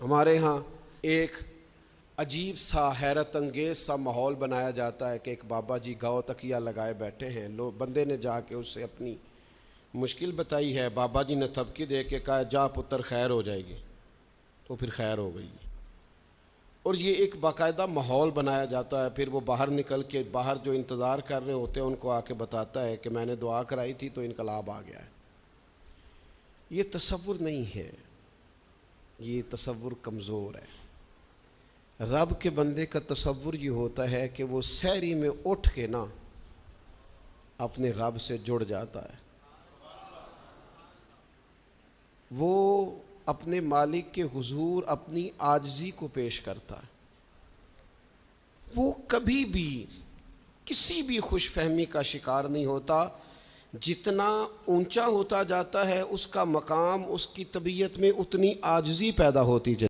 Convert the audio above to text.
ہمارے ہاں ایک عجیب سا حیرت انگیز سا ماحول بنایا جاتا ہے کہ ایک بابا جی گاؤ تکیہ لگائے بیٹھے ہیں، بندے نے جا کے اس سے اپنی مشکل بتائی ہے، بابا جی نے تھپکی دے کے کہا جا پتر خیر ہو جائے گی، تو پھر خیر ہو گئی۔ اور یہ ایک باقاعدہ ماحول بنایا جاتا ہے، پھر وہ باہر نکل کے باہر جو انتظار کر رہے ہوتے ہیں ان کو آ کے بتاتا ہے کہ میں نے دعا کرائی تھی تو انقلاب آ گیا ہے۔ یہ تصور نہیں ہے، یہ تصور کمزور ہے۔ رب کے بندے کا تصور یہ ہوتا ہے کہ وہ سحری میں اٹھ کے نا اپنے رب سے جڑ جاتا ہے، وہ اپنے مالک کے حضور اپنی عاجزی کو پیش کرتا ہے، وہ کبھی بھی کسی بھی خوش فہمی کا شکار نہیں ہوتا۔ جتنا اونچا ہوتا جاتا ہے اس کا مقام، اس کی طبیعت میں اتنی عاجزی پیدا ہوتی جاتی ہے۔